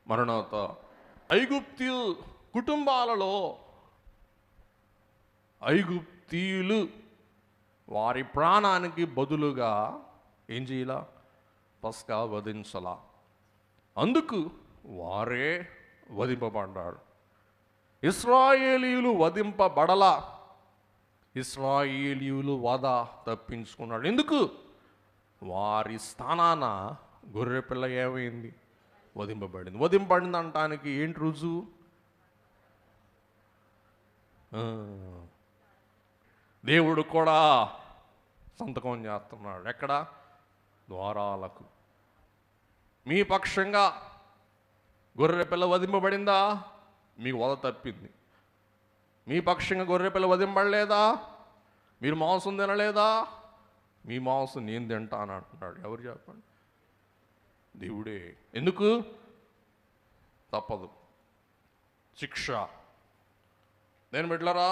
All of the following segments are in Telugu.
మరణాత. ఐగుప్తు కుటుంబాలలో ఐగుప్తీయులు వారి ప్రాణానికి బదులుగా ఏం చేయాల? పస్కా వధించలా. అందుకు వారే వధింపబడ్డారు. ఇశ్రాయేలీయులు వధింపబడలా. ఇశ్రాయేలీయులు వధ తప్పించుకున్నాడు. ఎందుకు? వారి స్థానాన గొర్రెపిల్ల ఏమైంది? వధింపబడింది. వధింపబడింది అనటానికి ఏంటి రుజువు? దేవుడు కూడా సంతకం చేస్తున్నాడు. ఎక్కడ? ద్వారాలకు. మీ పక్షంగా గొర్రెపిల్ల వధింపబడిందా? మీకు వధ తప్పింది. మీ పక్షంగా గొర్రెపిల్ల వధింపబడలేదా? మీరు మాంసం తినలేదా? మీ మాంసం నేను తింటాను అంటున్నాడు. ఎవరు చెప్పండి? దేవుడే. ఎందుకు? తప్పదు, శిక్ష. నేను బిడ్డలారా,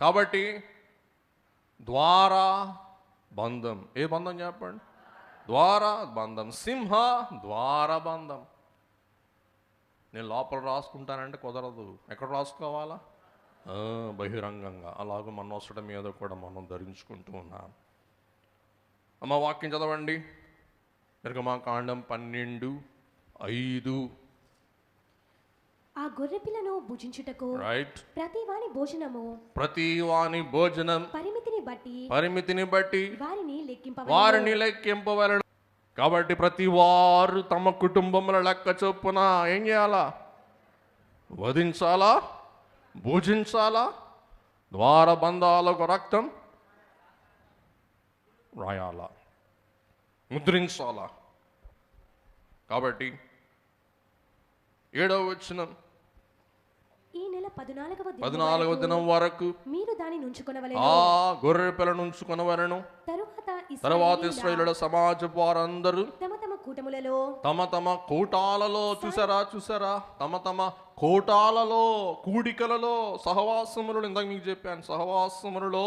కాబట్టి ద్వార బంధం. ఏ బంధం చెప్పండి? ద్వార బంధం. సింహ ద్వార బంధం. నేను లోపల రాసుకుంటానంటే కుదరదు. ఎక్కడ రాసుకోవాలా? బహిరంగంగా. అలాగే మన నొసట మీద కూడా మనం ధరించుకుంటూ ఉన్నాం. అమ్మ వాక్యం చదవండి. నిర్గమాకాండం 12:5. ఆ గొర్రెపిల్లను భుజించుటకు ప్రతి వాని భోజనం పరిమితిని బట్టి వారిని లెక్కింపవలెను. కాబట్టి ప్రతి వారు తమ కుటుంబముల లెక్క చొప్పున ఏం చేయాలా? వధించాలా, భోజించాలా, ద్వారబంధాలకు రక్తం రాయాలా, ముద్రించాలా. కాబట్టి 7వ వచనం, ఈ నెల 14వ దినం వరకు మీరు దానిని ఉంచుకొనవలెను. ఆ గొర్రె పిల్లను ఉంచుకొనవలెను. తరువాత ఇశ్రాయేలుల సమాజపు వారందరూ తమ తమ కూటాలలో చూసారా తమ కూటాలలో, కూడికలలో, సహవాసములలో, ఇందాక మీకు చెప్పాను, సహవాసములలో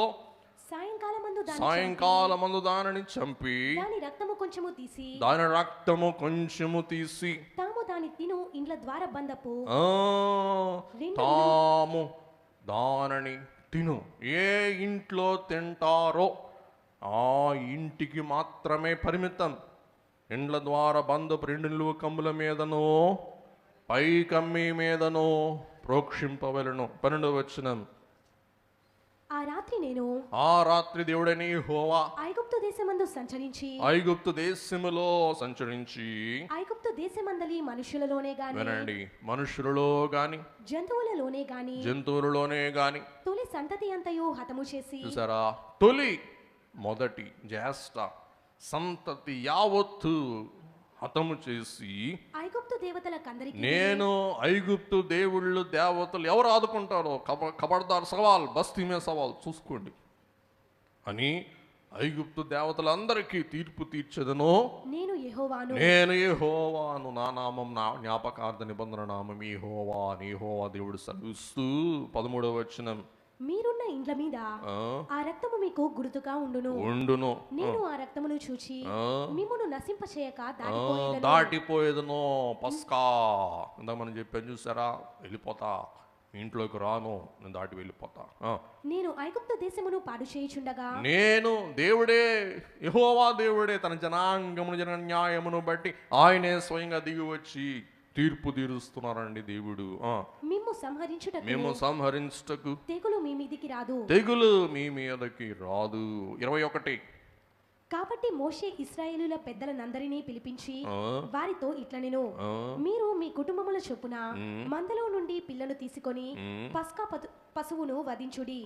సాయంకాలమందు దానిని చంపి దాని రక్తము కొంచెము తీసి తాము దాని తిను ఇండ్ల ద్వార బంధపు తాము దానిని తిను ఏ ఇంట్లో తింటారో ఆ ఇంటికి మాత్రమే పరిమితం. ఇండ్ల ద్వార బంధపు 2 నిలువు కమ్ముల మీదనో పై కమ్మి మీదనో ప్రోక్షింపవలెను. 12వ వచనం, ఆ రాత్రి దేవుడైన యెహోవా ఐగుప్తు దేశములో సంచరించి ఐగుప్తు దేశమందలి మనుషులలోనే గాని, వినండి, మనుషులలో గాని జంతువులలోనే గాని తొలి సంతతి అంతయు హతము చేసి, చూసారా, తొలి మొదటి జ్యేష్ఠ సంతతి యావత్తు హతము చేసి, ఐగుప్తు దేవతలకందరికి నేను ఐగుప్తు దేవుళ్ళు దేవతలు ఎవరు ఆదుకుంటారో ఖబర్దార్ సవాల్, బస్తీ మీద సవాల్ చూసుకోండి అని ఐగుప్తు దేవతలందరికీ తీర్పు తీర్చదను. నేను యెహోవాను, నా నామం, నా జ్ఞాపకార్థ నిబంధన నామం యెహోవా దేవుడు సెలవిస్తూ 13వ వచనం, మీరున్న ఇండ్ల మీద ఆ రక్తము మీకు గుర్తుగా ఉండును. నేను ఆ రక్తమును చూచి మిమ్మును నశింపచేయక దాటిపోయేదను. పస్కా ఇందాక మనం చెప్పాను, చూసారా, వెళ్ళిపోతా, ఇంట్లోకి రాను, నేను దాటి వెళ్ళిపోతా. నేను ఐగుప్తు దేశమును పాడు చేయుచుండగా, నేను దేవుడే, యెహోవా దేవుడే తన జనాంగమును జన న్యాయమును బట్టి ఆయనే స్వయంగా దిగి వచ్చి తీర్పు తీరుస్తున్నారండి దేవుడు. మేము సంహరించుటకు తెగులు మీ మీదికి రాదు. 21, కాబట్టి మోషే ఇశ్రాయేలుల పెద్దలనందరినీ పిలిపించి వారితో ఇట్లనెను, మీరు మీ కుటుంబముల చొప్పున మందలో నుండి పిల్లను తీసుకొని పస్కా పశువును వధించుడి.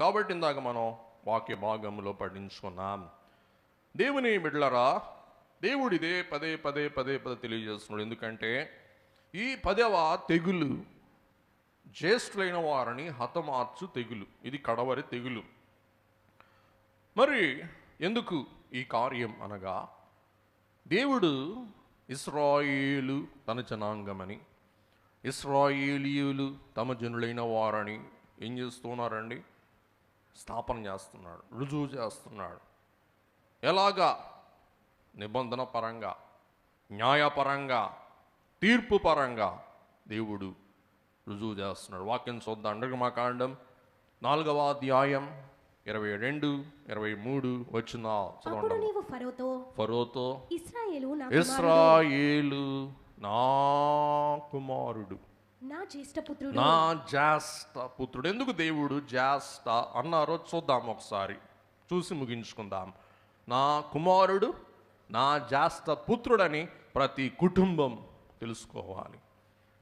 కాబట్టి ఇందాక మనం వాక్య భాగంలో పఠించుకున్నాం. దేవుని బిడ్డలారా, దేవుడిదే పదే తెలియజేస్తున్నాడు. ఎందుకంటే ఈ 10వ తెగులు జ్యేష్ఠులైన వారిని హతమార్చు తెగులు. ఇది కడవరి తెగులు. మరి ఎందుకు ఈ కార్యం అనగా, దేవుడు ఇశ్రాయేలు తన జనాంగమని, ఇశ్రాయేలీయులు తమ జనులైన వారని ఏం చేస్తున్నారండి? స్థాపన చేస్తున్నాడు, రుజువు చేస్తున్నాడు. ఎలాగా? నిబంధన పరంగా, న్యాయపరంగా, తీర్పు పరంగా దేవుడు రుజువు చేస్తున్నాడు. వాక్యం చూద్దాం. నిర్గమకాండం 4వ అధ్యాయం 22, 23 వచ్చిన అప్పుడు నీవు ఫరోతో ఇశ్రాయేలు నా కుమారుడు, నా జ్యేష్ఠ పుత్రుడు. ఎందుకు దేవుడు జ్యేష్ఠ అన్నారో చూద్దాం, ఒకసారి చూసి ముగించుకుందాం. నా కుమారుడు, నా జ్యేష్ఠ పుత్రుడని ప్రతి కుటుంబం తెలుసుకోవాలి.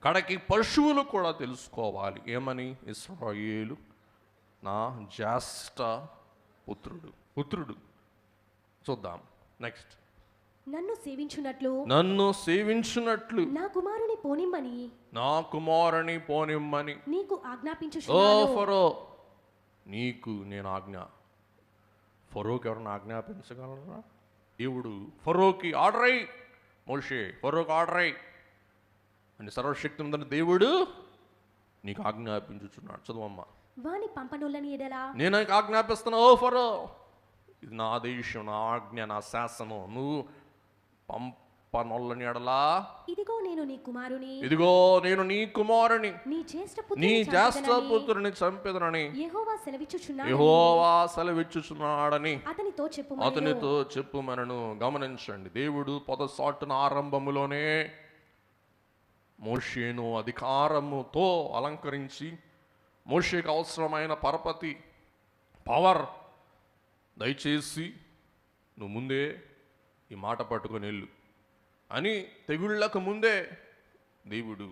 కడకి పశువులు కూడా తెలుసుకోవాలి. ఏమని? ఇశ్రాయేలు నా జ్యేష్ఠ పుత్రుడు. చూద్దాం నెక్స్ట్. నన్ను సేవించున్నట్లు నా కుమారుని పోనిమ్మని నీకు ఆజ్ఞాపించుచున్నాను. ఫరో, నీకు నేను ఫరోకి ఎవరిని ఆజ్ఞాపించగలరా? దేవుడు ఫరోకి ఆర్డర్ అయ్యి, మోషే ఫరోకి ఆర్డర్ అయ్యి అని సర్వశక్తి ఉందని దేవుడు నీకు ఆజ్ఞాపించుచున్నాడు. చదువమ్మా. వాని పంపనులని ఎడలా నేను ఆజ్ఞాపిస్తున్నా, ఓ ఫరో, ఇది నా ఆదేశం, నా ఆజ్ఞ, నా శాసనం. నువ్వు పంపనొల్లని ఎడలా ఇదిగో నేను నీ కుమారుని నీ జ్యేష్ఠ పుత్రుని చంపెదనని యెహోవా సెలవిచ్చుచున్నాడని అతనితో చెప్పుమనను. గమనించండి, దేవుడు పొదసాటున ఆరంభములోనే మోషేను అధికారముతో అలంకరించి మోషేకు అవసరమైన పరపతి, పవర్ దయచేసి నువ్వు ముందే ఈ మాట పట్టుకొని వెళ్ళు అని తెగుళ్ళకు ముందే దేవుడు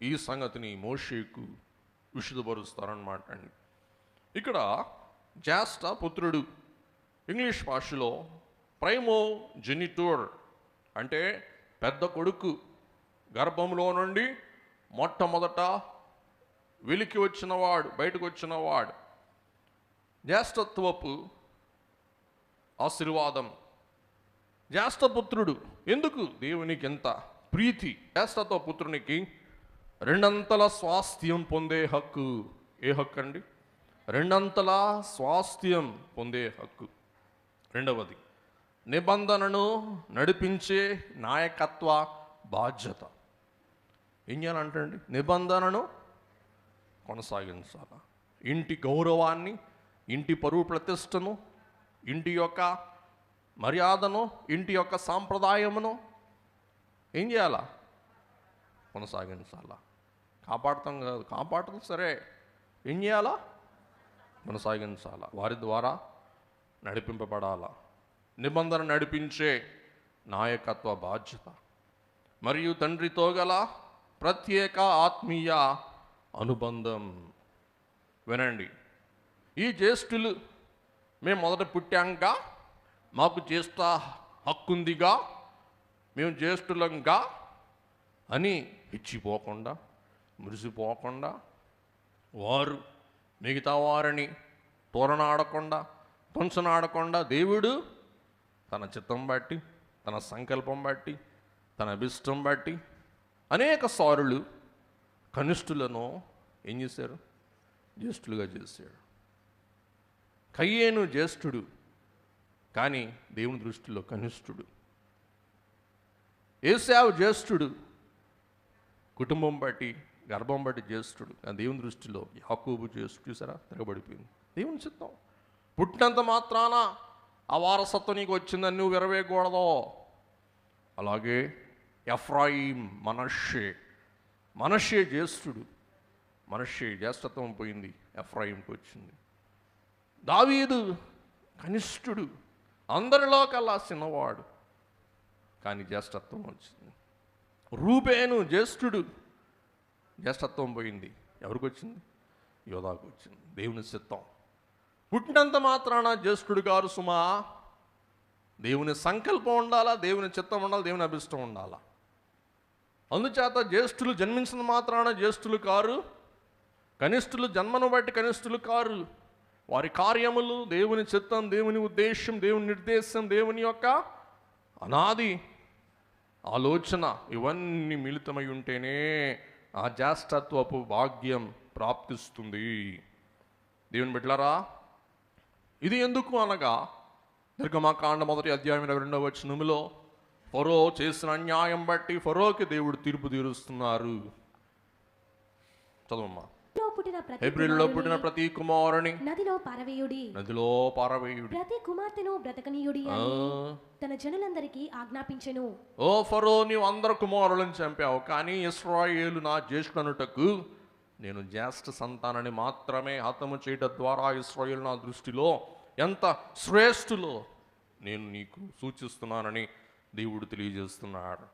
ఈ సంగతిని మోషేకు విశదపరుస్తారన్నమాట అండి. ఇక్కడ జ్యేష్ఠ పుత్రుడు, ఇంగ్లీష్ భాషలో ప్రైమో జెనిటోర్ అంటే పెద్ద కొడుకు, గర్భంలో నుండి మొట్టమొదట వెలికి వచ్చినవాడు, బయటకు వచ్చినవాడు. జ్యేష్ఠత్వపు ఆశీర్వాదం. జ్యేష్ఠపుత్రుడు ఎందుకు దేవునికి ఎంత ప్రీతి? జ్యేష్ఠత్వ పుత్రునికి 2 అంతల స్వాస్థ్యం పొందే హక్కు. ఏ హక్కు అండి? 2 అంతల స్వాస్థ్యం పొందే హక్కు. రెండవది, నిబంధనను నడిపించే నాయకత్వ బాధ్యత. ఏం చేయాలంటండి? నిబంధనను కొనసాగించాలి. ఇంటి గౌరవాన్ని, ఇంటి పరువు ప్రతిష్టను, ఇంటి యొక్క మర్యాదను, ఇంటి యొక్క సాంప్రదాయమును ఏం చేయాలా? కొనసాగించాలా. కాపాడతాం కాదు, కాపాడతాం సరే, ఏం చేయాలా? కొనసాగించాలా. వారి ద్వారా నడిపింపబడాలా. నిబంధన నడిపించే నాయకత్వ బాధ్యత మరియు తండ్రితో గల ప్రత్యేక ఆత్మీయ అనుబంధం. వినండి, ఈ జ్యేష్ఠులు మేము మొదట పుట్టాంక మాకు జ్యేష్ఠ హక్కుందిగా, మేము జ్యేష్ఠులంగా అని ఇచ్చిపోకుండా, మురిసిపోకుండా, వారు మిగతా వారిని తోరణాడకుండా, పొంచనాడకుండా దేవుడు తన చిత్తం బట్టి, తన సంకల్పం బట్టి, తన అభిష్టం బట్టి అనేక సారులు కనిష్ఠులను ఏం చేశారు? జ్యేష్ఠులుగా చేశాడు. కయ్యేను జ్యేష్ఠుడు, కానీ దేవుని దృష్టిలో కనిష్ఠుడు. ఏశావు జ్యేష్ఠుడు, కుటుంబం బట్టి, గర్భం బట్టి జ్యేష్ఠుడు, కానీ దేవుని దృష్టిలో యాకోబు జ్యేష్ఠుడు. చూసారా? తిరగబడిపోయింది. దేవుని చిత్తం. పుట్టినంత మాత్రాన ఆ వారసత్వం నీకు వచ్చిందని నువ్వు విరవేయకూడదు. అలాగే ఎఫ్రాయిం, మనష్షే జ్యేష్ఠుడు. మనష్షే జ్యేష్ఠత్వం పోయింది, ఎఫ్రాయింకి వచ్చింది. దావీదు కనిష్ఠుడు, అందరిలో కల్లా చిన్నవాడు, కానీ జ్యేష్ఠత్వం వచ్చింది. రూబేను జ్యేష్ఠుడు, జ్యేష్ఠత్వం పోయింది. ఎవరికి వచ్చింది? యోధాకు వచ్చింది. దేవుని చిత్తం. పుట్టినంత మాత్రాన జ్యేష్ఠుడు గారు సుమా. దేవుని సంకల్పం ఉండాలా, దేవుని చిత్తం ఉండాలి, దేవుని అభిష్టం ఉండాలా. అందుచేత జ్యేష్ఠులు జన్మించిన మాత్రాన జ్యేష్ఠులు కారు, కనిష్ఠులు జన్మను బట్టి కనిష్ఠులు కారు. వారి కార్యములు, దేవుని చిత్తం, దేవుని ఉద్దేశం, దేవుని నిర్దేశం, దేవుని యొక్క అనాది ఆలోచన ఇవన్నీ మిళితమై ఉంటేనే ఆ జ్యేష్ఠత్వపు భాగ్యం ప్రాప్తిస్తుంది. దేవుని బిడ్డలారా, ఇది ఎందుకు అనగా నిర్గమకాండ 1వ అధ్యాయం 22వ వచనములో ఫరో చేసిన అన్యాయం బట్టి ఫరోకి దేవుడు తీర్పు తీరుస్తున్నారు. చదవమ్మా. హెబ్రీలో పుట్టిన ప్రతి కుమారుని నదిలో పారవేయుడి, ప్రతి కుమార్తెను బ్రతకనీయుడి అని తన జనులందరికీ ఆజ్ఞాపించెను. ఓ ఫరో, నీవు అందరు కుమారులను చంపావు, కానీ ఇశ్రాయేలు నా జ్యేష్ఠనుటకు నేను జ్యేష్ఠ సంతానాన్ని మాత్రమే హతము చేయడం ద్వారా ఇశ్రాయేలు నా దృష్టిలో ఎంత శ్రేష్ఠులో నేను నీకు సూచిస్తున్నానని దేవుడు తెలియజేస్తున్నాడు.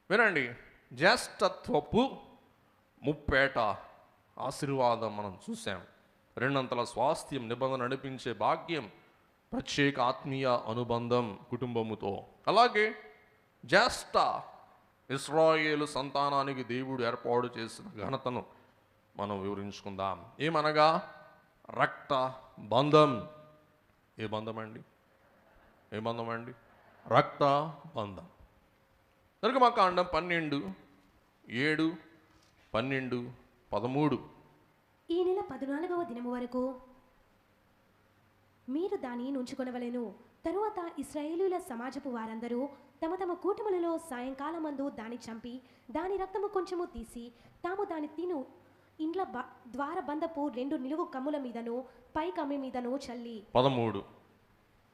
వినండి, జ్యేష్ఠత్వపు ముప్పేట ఆశీర్వాదం మనం చూసాం. రెండంతల స్వాస్థ్యం, నిబంధన నడిపించే భాగ్యం, ప్రత్యేక ఆత్మీయ అనుబంధం కుటుంబముతో. అలాగే జ్యేష్ఠ ఇశ్రాయేలు సంతానానికి దేవుడు ఏర్పాటు చేసిన ఘనతను మనం వివరించుకుందాం. ఏమనగా రక్త బంధం. ఏ బంధం అండి? ఏ బంధం అండి? రక్త బంధం. నిర్గమకాండం 12:7, 12, 13. ఈ నెల 14వ దినము వరకు మీరు దాన్ని నుంచుకొనవలెను. తరువాత ఇశ్రాయేలీయుల సమాజపు వారందరూ తమ తమ కూటములలో సాయంకాలమందు దాన్ని చంపి దాని రక్తము కొంచెము తీసి తాము దాని తిను ఇండ్ల ద్వారబంధపు 2 నిలువు కమ్ముల మీదను పై కమ్మి మీదను చల్లి 13.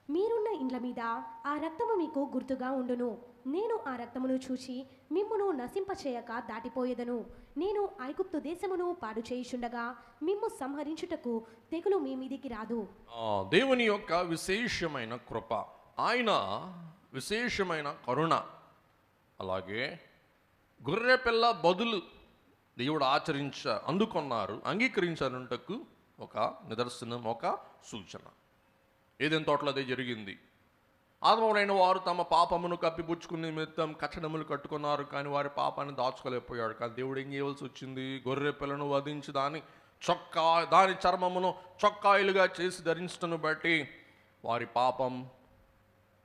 మీరున్న ఇండ్ల మీద ఆ రక్తము మీకు గుర్తుగా ఉండును. నేను ఆ రక్తమును చూచి మిమ్మును నశింపచేయక దాటిపోయేదను. నేను ఐగుప్తు దేశమును పాడు చేయుచుండగా మిమ్ము సంహరించుటకు తెగులు మీ మీదికి రాదు. దేవుని యొక్క విశేషమైన కృప, ఆయన విశేషమైన కరుణ, అలాగే గొర్రె పిల్ల బదులు దేవుడు అందుకున్నారు, అంగీకరించాలంటకు ఒక నిదర్శనం, ఒక సూచన. ఏదైనా తోటలో అదే జరిగింది. ఆదమవులైన వారు తమ పాపమును కప్పిపుచ్చుకునే నిమిత్తం కట్టడములు కట్టుకున్నారు, కానీ వారి పాపాన్ని దాచుకోలేకపోయాడు. కానీ దేవుడు ఏం చేయవలసి వచ్చింది? గొర్రె పిల్లను వధించి దాని చర్మమును చొక్కాయిలుగా చేసి ధరించటను బట్టి వారి పాపం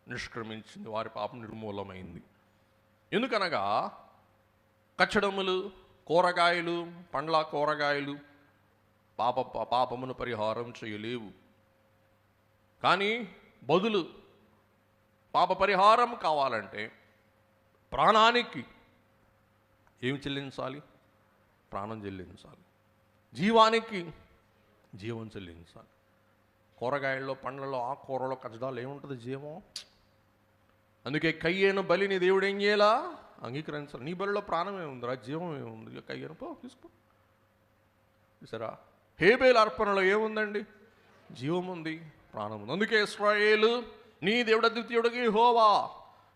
నిష్క్రమించింది, వారి పాపం నిర్మూలమైంది. ఎందుకనగా కచ్చడములు, కూరగాయలు, పండ్ల కూరగాయలు పాపమును పరిహారం చేయలేవు. కానీ బదులు పాప పరిహారం కావాలంటే ప్రాణానికి ఏమి చెల్లించాలి? ప్రాణం చెల్లించాలి. జీవానికి జీవం చెల్లించాలి. కూరగాయల్లో, పండ్లలో, ఆకుకూరలో, కచ్చడాలు ఏముంటుంది? జీవం. అందుకే కయ్యేను బలిని దేవుడు ఏం చేయాలా? అంగీకరించాలి. నీ బలిలో ప్రాణం ఏముందిరా? జీవం ఏముంది? కయ్యేను తీసుకో. చూసారా? హేబేలు అర్పణలో ఏముందండి? జీవం ఉంది, ప్రాణం ఉంది. అందుకే ఇశ్రాయేలు, నీ దేవుడు అద్వితీయుడికి యెహోవా,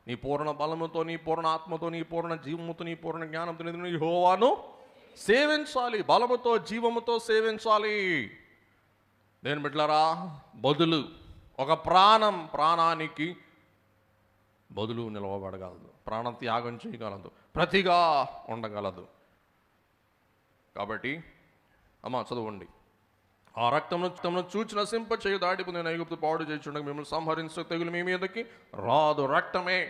నీ పూర్ణ బలముతో, నీ పూర్ణ ఆత్మతో, నీ పూర్ణ జీవముతో, నీ పూర్ణ జ్ఞానంతో నీ యెహోవాను సేవించాలి. బలముతో, జీవముతో సేవించాలి. నేను బిడ్డలారా, బదులు ఒక ప్రాణానికి బదులు నిలవబడగలదు, ప్రాణ త్యాగం చేయగలదు, ప్రతిగా ఉండగలదు. కాబట్టి అమ్మా చదవండి. ఆ రక్తమును చూచి నశింప చేయ దాటిపు నేను ఐగుప్తు పాడు చేయుచుండగా మిమ్మల్ని సంహరించ తెగులు మీ మీదకి రాదు. రక్తమే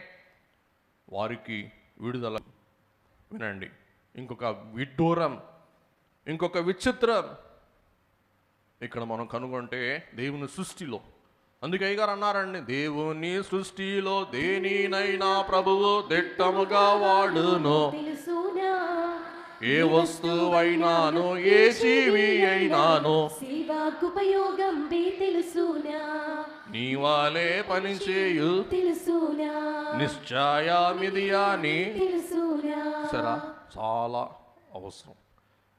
వారికి విడుదల. వినండి, ఇంకొక విడ్డూరం, ఇంకొక విచిత్రం ఇక్కడ మనం కనుగొంటే దేవుని సృష్టిలో. అందుకే అయ్యగారు అన్నారండి, దేవుని సృష్టిలో దేనినైనా ప్రభువు దిట్టముగా వాడును. ఏ వస్తువైనాను, ఏ జీవి అయినాను నీవాలే పనిచేయు నిశ్చయమిది అని. సరే, చాలా అవసరం.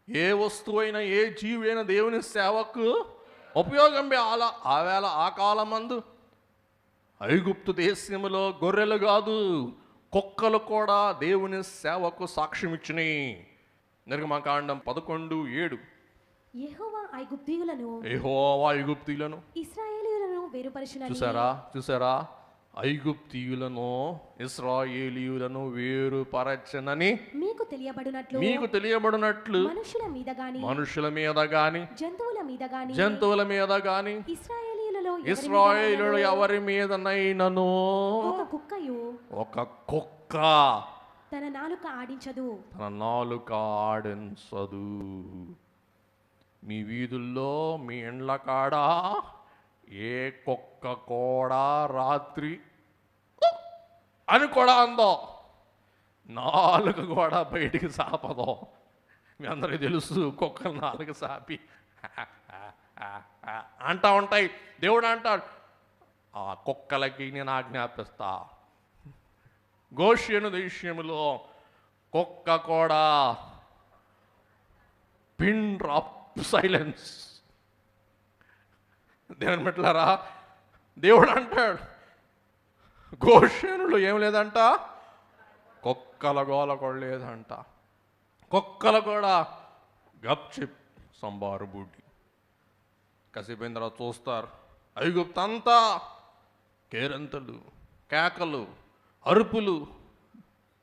ఏ వస్తువైనా, ఏ జీవి అయినా దేవుని సేవకు ఉపయోగం. ఆవేళ ఆ కాలమందు ఐగుప్తు దేశములో గొర్రెలు కాదు, కుక్కలు కూడా దేవుని సేవకు సాక్ష్యం ఇచ్చినాయి. నిర్గమకాండం 11:7. యెహోవా ఐగుప్తీయులను ఇశ్రాయేలీయులను వేరుపరచునని. చూసారా? ఐగుప్తీయులను ఇశ్రాయేలీయులను వేరుపరచనని మీకు తెలియబడినట్లు మనుషుల మీద గాని జంతువుల మీద గాని ఇశ్రాయేలీయులు ఎవరి మీదనైనను ఒక కుక్క తన నాలుక ఆడించదు. మీ వీధుల్లో, మీ ఇండ్ల కాడ ఏ కుక్క కూడా రాత్రి అని కూడా అందో, నాలుగు కూడా బయటికి సాపదో. మీ అందరికీ తెలుసు, కుక్కలు నాలుగు సాపి అంటా ఉంటాయి. దేవుడు అంటాడు, ఆ కుక్కలకి నేను ఆజ్ఞాపిస్తా. గోషెను దేశంలో కుక్క కూడా పిన్ డ్రాప్ సైలెన్స్. దేవుని బిడ్డలారా, దేవుడు అంటాడు, గోషెనులో ఏం లేదంట, కుక్కల గోల కూడా లేదంట. కుక్కలు కూడా గప్చిప్ సంబారు బూటి. కాసేపోయిన తర్వాత చూస్తారు, ఐగుప్తు అంతా కేరింతలు, కేకలు, అరుపులు,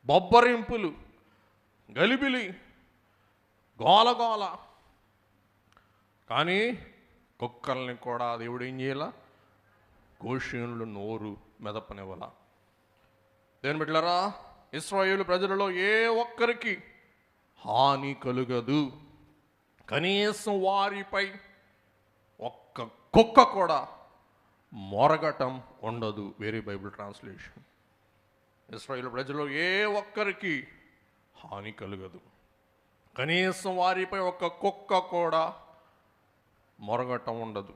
బొబ్బరింపులు, గలిబిలి, గోల. కానీ కుక్కల్ని కూడా దేవుడు ఏం చేయాల, గోషేనులు నోరు మెదపనివ్వాల. దేని బిడ్డలారా, ఇశ్రాయేలు ప్రజలలో ఏ ఒక్కరికి హాని కలుగదు. కనీసం వారిపై ఒక్క కుక్క కూడా మొరగటం ఉండదు. వేరే బైబిల్ ట్రాన్స్లేషన్, ఇశ్రాయేలు ప్రజలలో ఏ ఒక్కరికి హాని కలుగదు. కనీసం వారిపై ఒక్క కుక్క కూడా మొరగటం ఉండదు.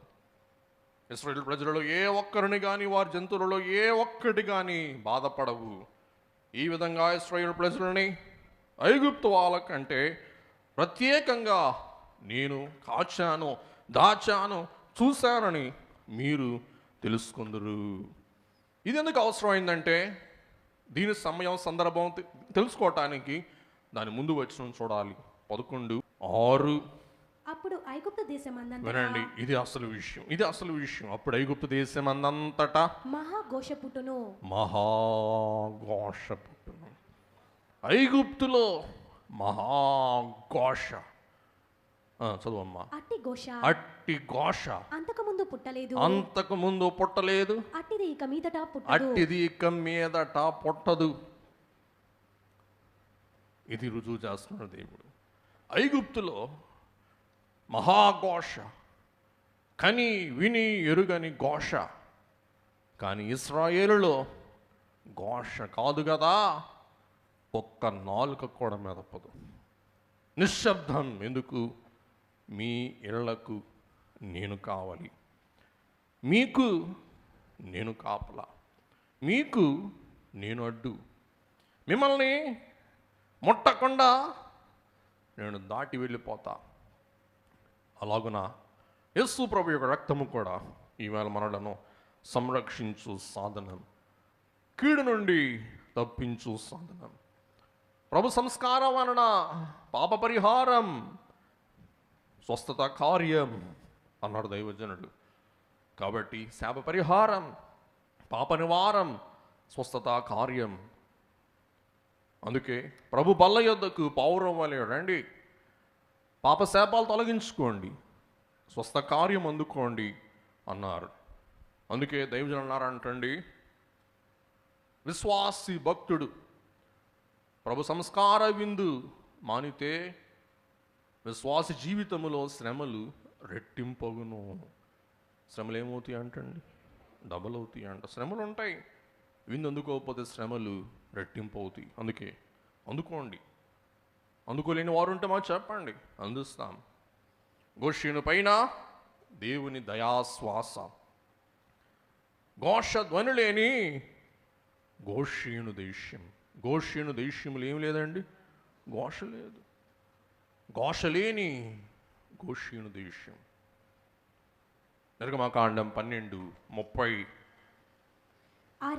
ఇశ్రాయేలు ప్రజలలో ఏ ఒక్కరిని కానీ, వారి జంతువులలో ఏ ఒక్కటి కానీ బాధపడవు. ఈ విధంగా ఇశ్రాయేలు ప్రజలని ఐగుప్తు వాళ్ళకంటే ప్రత్యేకంగా నేను కాచాను, దాచాను, చూశానని మీరు తెలుసుకుందరు. ఇది ఎందుకు అవసరమైందంటే, దీని సమయం సందర్భం తెలుసుకోవటానికి దాని ముందు వచ్చిన చూడాలి. 11:6. అప్పుడు ఐగుప్తు దేశమందంతటా, వినండి, ఇది అసలు విషయం. అప్పుడు ఐగుప్తు దేశమందంతటా మహాఘోష పుట్టును. ఐగుప్తులో మహాఘోష. చదువమ్మా. అట్టి ఘోష అంతకుముందు పుట్టలేదు, అట్టిది ఇక మీదట పుట్టదు. ఇది రుజువు చేస్తున్నాడు దేవుడు. ఐగుప్తులో మహాఘోష, కని విని ఎరుగని ఘోష. కానీ ఇశ్రాయేలులో ఘోష కాదు కదా, ఒక్క నాలుక కూడా మెదపదు. నిశ్శబ్దం. ఎందుకు? మీ ఇళ్లకు నేను కావాలి, మీకు నేను కాపలా, మీకు నేను అడ్డు, మిమ్మల్ని ముట్టకుండా నేను దాటి వెళ్ళిపోతా. అలాగున యేసు ప్రభు యొక్క రక్తము కూడా ఈవేళ మనలను సంరక్షించు సాధనం, కీడు నుండి తప్పించు సాధనం. ప్రభు సంస్కారం వలన పాప పరిహారం, స్వస్థత కార్యం అన్నాడు దైవజనుడు. కాబట్టి శాప పరిహారం, పాప నివారం, స్వస్థత కార్యం. అందుకే ప్రభు బల్ల యొద్దకు పౌరం వలె రండి, పాప శాపాలు తొలగించుకోండి, స్వస్థ కార్యం అందుకోండి అన్నారు. అందుకే దైవజనులు అన్నారంటండి, విశ్వాసి భక్తుడు ప్రభు సంస్కార విందు మానితే విశ్వాస జీవితంలో శ్రమలు రెట్టింపగును. శ్రమలు ఏమవుతాయి అంటండి? డబల్ అవుతాయి అంట. శ్రమలు ఉంటాయి, విందు అందుకోకపోతే శ్రమలు రెట్టింపు అవుతాయి. అందుకే అందుకోండి. అందుకోలేని వారు ఉంటే మాకు చెప్పండి, అందిస్తాం. గోషేను పైన దేవుని దయాశ్వాస, ఘోష ధ్వని లేని గోషేను దేశం. గోషేను దేశంలో ఏం లేదండి, ఘోష లేదు. ఘోష లేని గోషేను దేశం. నిర్గమకాండం 12:30. ఆ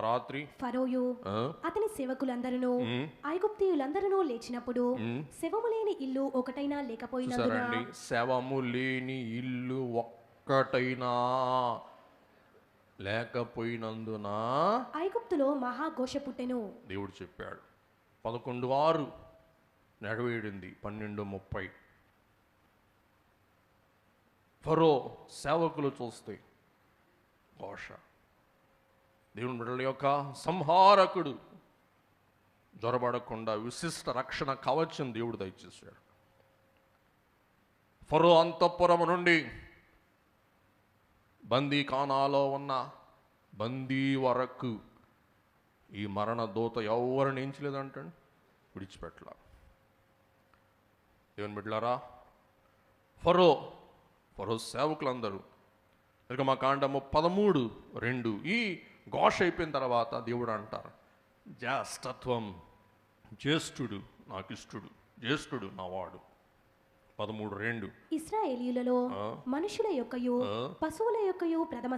రాత్రి ఫరోయు అతని సేవకులందరూ ఐగుప్తీయులందరూ లేచినప్పుడు శవము లేని ఇల్లు ఒకటైనా లేకపోయినందున, శవము లేని ఇల్లు ఒక్కటైనా లేకపోయినందున ఐగుప్తులో మహాఘోష పుట్టెను. దేవుడు చెప్పాడు. 11:6 నెరవేరింది. 12:30. ఫరో సేవకులు చూస్తే ఘోష. దేవుని బిడ్డల యొక్క సంహారకుడు జ్వరబడకుండా విశిష్ట రక్షణ కవచం దేవుడు దయచేశాడు. ఫరో అంతఃపురము నుండి బందీఖానాలో ఉన్న బందీ వరకు ఈ మరణ దూత ఎవరిని ఎంచలేదంటండి, విడిచిపెట్టలా. దేవుని బిడ్డలారా, ఫరో సేవకులందరూ నిర్గమకాండము 13:2 ఈ ఘోష అయిపోయిన తర్వాత దేవుడు అంటారు, జ్యేష్ఠత్వం, జ్యేష్ఠుడు నాకు ఇష్టుడు, జ్యేష్ఠుడు నా వాడు. 13:2 ఇశ్రాయేలీయులలో మనుషుల యొక్కయు పశువుల యొక్కయు ప్రథమ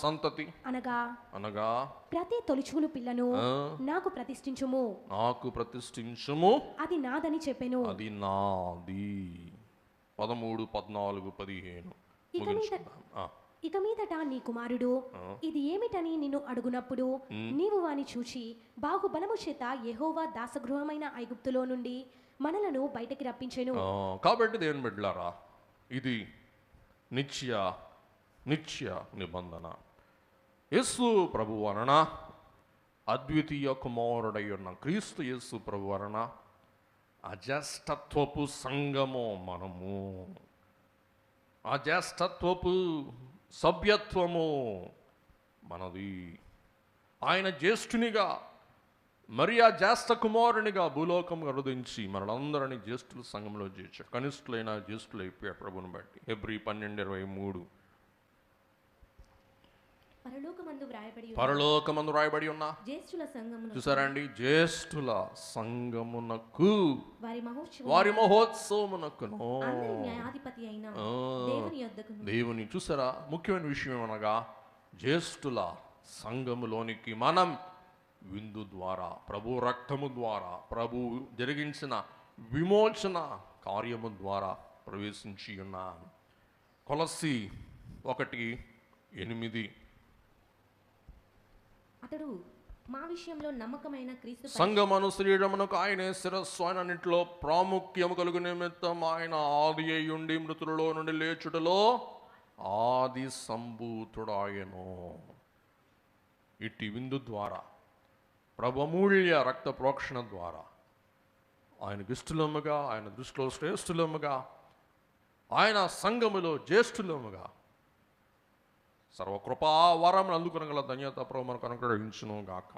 సంతతి అనగా ప్రతి తొలిచూలు పిల్లను నాకు ప్రతిష్ఠించుము, అది నాదని చెప్పెను. అది నాది. 13, 14, 15. ఇక మీదట నీ కుమారుడు ఇది ఏమిటని నిన్ను అడుగునప్పుడు నీవు వాని చూచి బాహుబలము చేత యెహోవా దాసగృహమైన ఐగుప్తులో నుండి మనలను బయటికి రప్పించెను. కాబట్టి దేవుని బిడ్డలారా, ఇది నిత్య నిబంధన. యేసు ప్రభు వలన, అద్వితీయ కుమారుడై ఉన్న క్రీస్తు యేసు ప్రభు వలన అజేష్టత్వపు సంఘము మనము, అజేష్టత్వపు సభ్యత్వము మనది. ఆయన జ్యేష్ఠునిగా, మరియా జ్యేష్ఠ కుమారునిగా భూలోకం హృదించి మనలందరినీ జ్యేష్ఠుల సంఘంలో చేర్చాడు. కనిష్ఠులైన జ్యేష్ఠులు అయిపోయాడు ప్రభుని బట్టి. హెబ్రీ 12:23. పరలోకమందు వ్రాయబడి ఉన్న చూసారండి, జ్యేష్ఠుల సంఘమునకు వారి మహోత్సవమునకును దేవుని. చూసారా, ముఖ్యమైన విషయం ఏమనగా జ్యేష్ఠుల సంఘములోనికి మనం విందు ద్వారా, ప్రభు రక్తము ద్వారా, ప్రభు జరిగించిన విమోచన కార్యము ద్వారా ప్రవేశించి ఉన్నాను. కొలస్సీ 1:8. అతడు మా విషయంలో నమ్మకమైన క్రీస్తు సంఘమను శరీరమునకు ఆయనే శిరస్సు, ఆయనన్నింటిలో ప్రాముఖ్యము కలుగు నిమిత్తం ఆయన ఆది అయ్యుండి మృతులలో నుండి లేచుటలో ఆది సంభూతుడాయను. ఇట్టి విందు ద్వారా, ప్రభమూల్య రక్త ప్రోక్షణ ద్వారా ఆయనకు ఇష్టలముగా, ఆయన దృష్టిలో శ్రేష్ఠులముగా, ఆయన సంఘములో జ్యేష్ఠులముగా సర్వకృపావరం అందుకునగల ధన్యత ప్రభు మనకు అనుగ్రహించును గాక.